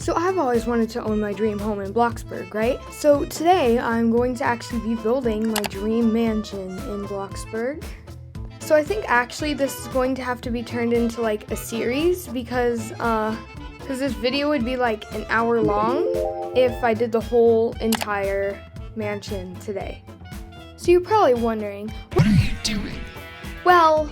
So I've always wanted to own my dream home in Bloxburg, right? So today I'm going to actually be building my dream mansion in Bloxburg. So I think actually this is going to have to be turned into like a series because this video would be like an hour long if I did the whole entire mansion today. So you're probably wondering, what are you doing? Well,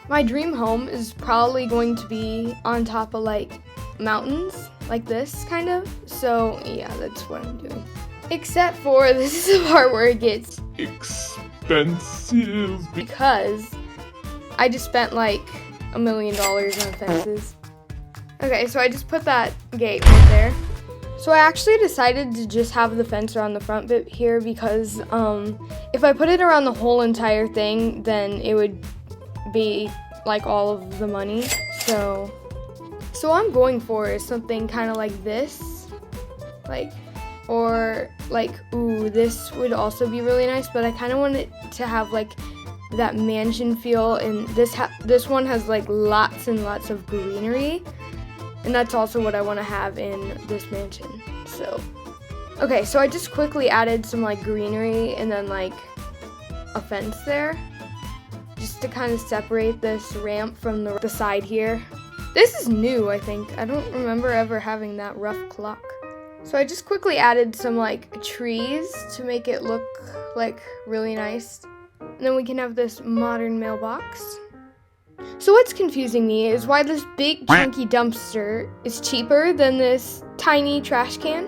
my dream home is probably going to be on top of like mountains, like this kind of. So yeah, that's what I'm doing. Except for this is the part where it gets expensive because I just spent like $1 million on fences. Okay, so I just put that gate right there. So I actually decided to just have the fence around the front bit here because if I put it around the whole entire thing, then it would be like all of the money. So I'm going for something kind of like this, or ooh, this would also be really nice, but I kind of want it to have like that mansion feel, and this one has like lots and lots of greenery, and that's also what I want to have in this mansion. So okay, so I just quickly added some like greenery and then like a fence there just to kind of separate this ramp from the side here. This is new, I think. I don't remember ever having that rough clock. So I just quickly added some like trees to make it look like really nice. And then we can have this modern mailbox. So what's confusing me is why this big chunky dumpster is cheaper than this tiny trash can.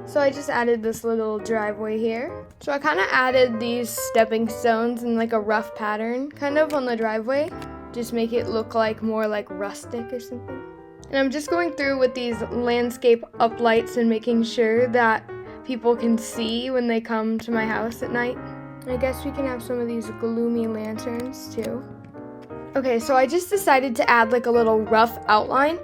So I just added this little driveway here. So I kind of added these stepping stones in like a rough pattern kind of on the driveway. Just make it look like more like rustic or something. And I'm just going through with these landscape uplights and making sure that people can see when they come to my house at night. I guess we can have some of these gloomy lanterns too. Okay, so I just decided to add like a little rough outline.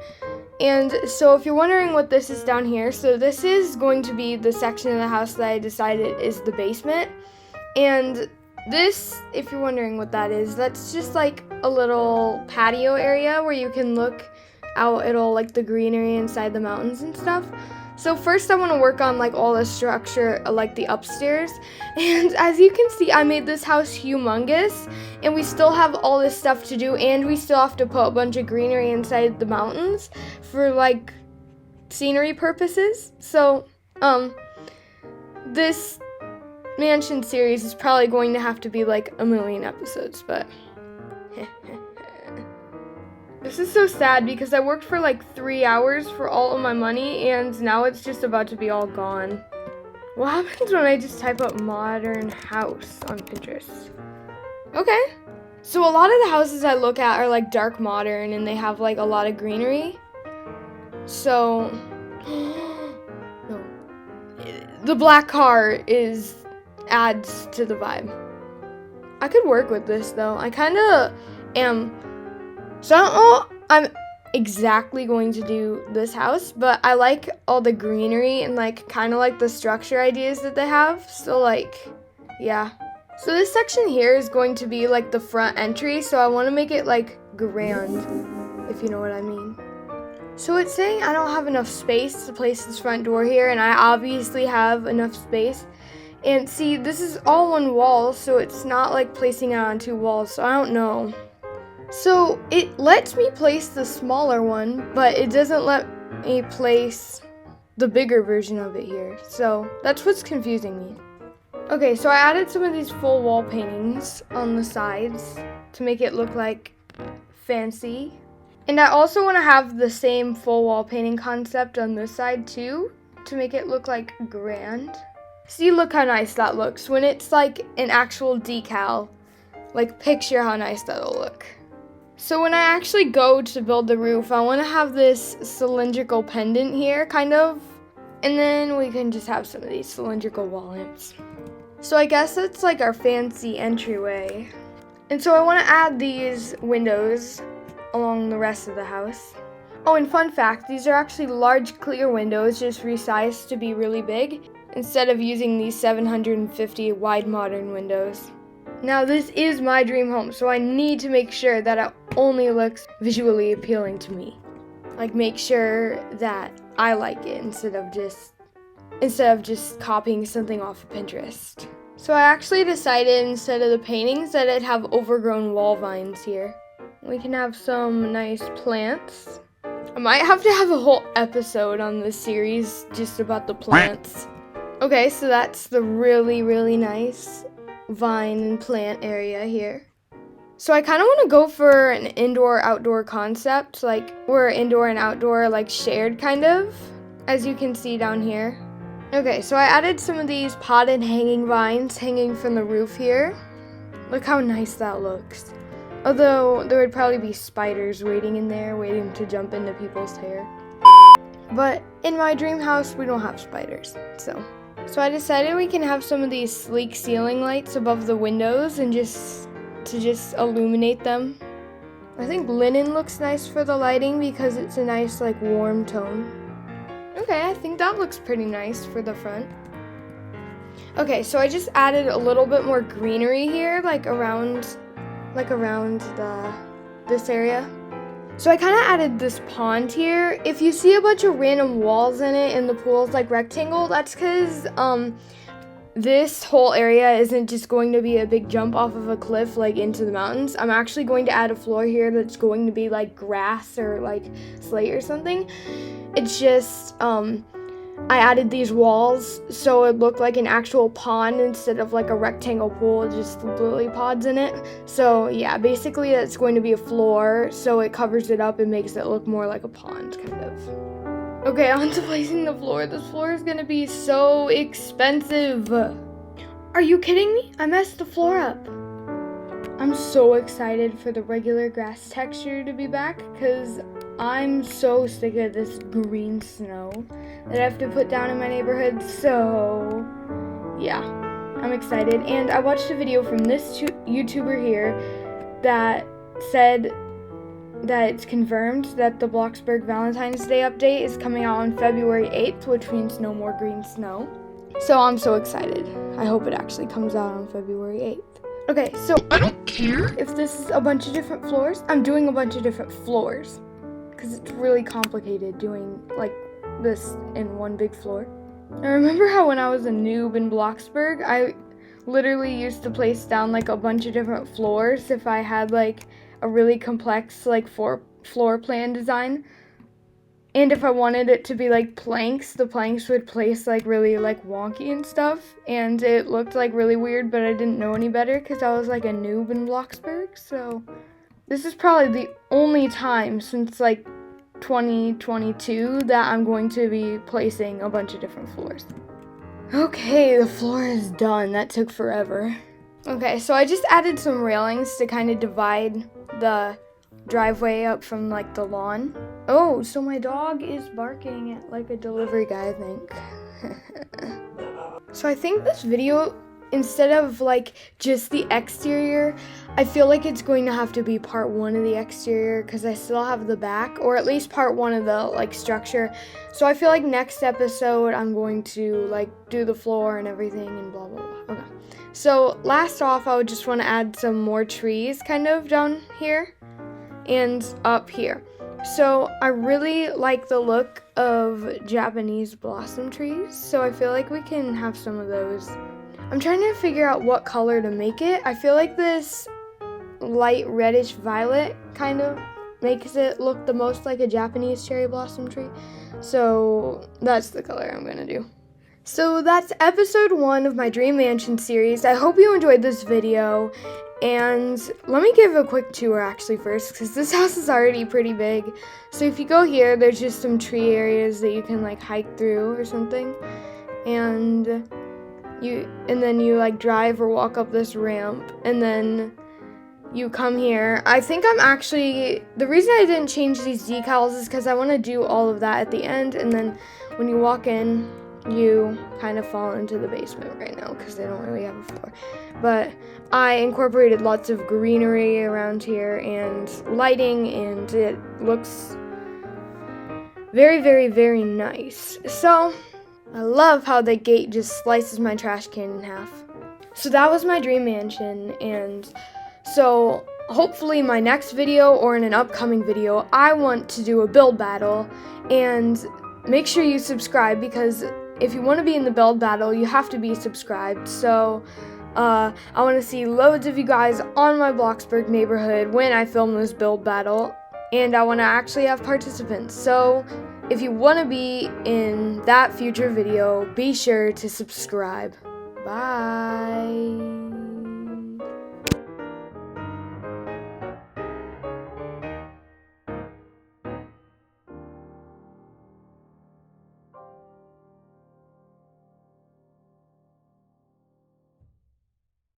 And so if you're wondering what this is down here, so this is going to be the section of the house that I decided is the basement. And this, if you're wondering what that is, that's just like a little patio area where you can look out at all like the greenery inside the mountains and stuff. So first I want to work on like all the structure, like the upstairs. And as you can see, I made this house humongous, and we still have all this stuff to do, and we still have to put a bunch of greenery inside the mountains for like scenery purposes. So this mansion series is probably going to have to be like 1 million episodes, but this is so sad because I worked for like 3 hours for all of my money, and now it's just about to be all gone. What happens when I just type up modern house on Pinterest? Okay, so a lot of the houses I look at are like dark modern and they have like a lot of greenery. So no, the black car adds to the vibe. I could work with this though. I kind of am. So I don't know I'm exactly going to do this house, but I like all the greenery and like kind of like the structure ideas that they have. So like, yeah. So this section here is going to be like the front entry, so I want to make it like grand, if you know what I mean. So it's saying I don't have enough space to place this front door here, and I obviously have enough space. And see, this is all one wall, so it's not like placing it on 2 walls, so I don't know. So it lets me place the smaller one, but it doesn't let me place the bigger version of it here. So that's what's confusing me. Okay, so I added some of these full wall paintings on the sides to make it look like fancy. And I also want to have the same full wall painting concept on this side too, to make it look like grand. See, look how nice that looks when it's like an actual decal. Like, picture how nice that'll look. So when I actually go to build the roof, I want to have this cylindrical pendant here, kind of. And then we can just have some of these cylindrical wall lamps. So I guess it's like our fancy entryway. And so I want to add these windows along the rest of the house. Oh, and fun fact, these are actually large clear windows, just resized to be really big, instead of using these 750 wide modern windows. Now this is my dream home, so I need to make sure that it only looks visually appealing to me. Like make sure that I like it instead of just copying something off of Pinterest. So I actually decided instead of the paintings that I'd have overgrown wall vines here. We can have some nice plants. I might have to have a whole episode on this series just about the plants. Okay, so that's the really, really nice vine and plant area here. So I kind of want to go for an indoor-outdoor concept, like we're indoor and outdoor like shared kind of, as you can see down here. Okay, so I added some of these potted hanging vines hanging from the roof here. Look how nice that looks. Although there would probably be spiders waiting in there, waiting to jump into people's hair. But in my dream house, we don't have spiders, so I decided we can have some of these sleek ceiling lights above the windows and just illuminate them. I think linen looks nice for the lighting because it's a nice like warm tone. Okay, I think that looks pretty nice for the front. Okay, so I just added a little bit more greenery here, like around this area. So I kind of added this pond here. If you see a bunch of random walls in it and the pool's like rectangle, that's because this whole area isn't just going to be a big jump off of a cliff like into the mountains. I'm actually going to add a floor here that's going to be like grass or like slate or something. It's just I added these walls so it looked like an actual pond instead of like a rectangle pool with just lily pods in it. So yeah, basically that's going to be a floor, so it covers it up and makes it look more like a pond kind of. Okay, on to placing the floor. This floor is gonna be so expensive. Are you kidding me? I messed the floor up. I'm so excited for the regular grass texture to be back because I'm so sick of this green snow that I have to put down in my neighborhood. So yeah, I'm excited. And I watched a video from this YouTuber here that said that it's confirmed that the Bloxburg Valentine's Day update is coming out on February 8th, which means no more green snow. So I'm so excited. I hope it actually comes out on February 8th. Okay, so I don't care if this is a bunch of different floors. I'm doing a bunch of different floors because it's really complicated doing like this in one big floor. I remember how when I was a noob in Bloxburg, I literally used to place down like a bunch of different floors if I had like a really complex like floor plan design. And if I wanted it to be like planks, the planks would place like really like wonky and stuff, and it looked like really weird, but I didn't know any better because I was like a noob in Bloxburg. So this is probably the only time since like 2022 that I'm going to be placing a bunch of different floors. Okay, the floor is done. That took forever. Okay, so I just added some railings to kind of divide the driveway up from like the lawn. Oh, so my dog is barking at like a delivery guy, I think. So I think this video, instead of like just the exterior, I feel like it's going to have to be part one of the exterior because I still have the back, or at least part one of the like structure. So I feel like next episode I'm going to like do the floor and everything and blah blah blah. Okay. So last off, I would just want to add some more trees kind of down here and up here. So I really like the look of Japanese blossom trees, so I feel like we can have some of those. I'm trying to figure out what color to make it. I feel like this light reddish violet kind of makes it look the most like a Japanese cherry blossom tree. So that's the color I'm gonna do. So that's episode 1 of my Dream Mansion series. I hope you enjoyed this video. And let me give a quick tour actually first, because this house is already pretty big. So if you go here, there's just some tree areas that you can like hike through or something. And then you like drive or walk up this ramp, and then you come here. I think the reason I didn't change these decals is because I want to do all of that at the end, and then when you walk in, you kind of fall into the basement right now because they don't really have a floor. But I incorporated lots of greenery around here and lighting, and it looks very, very, very nice. So I love how the gate just slices my trash can in half. So that was my dream mansion, and so hopefully my next video or in an upcoming video, I want to do a build battle, and make sure you subscribe, because if you want to be in the build battle, you have to be subscribed. So I want to see loads of you guys on my Bloxburg neighborhood when I film this build battle, and I want to actually have participants. So if you want to be in that future video, be sure to subscribe. Bye.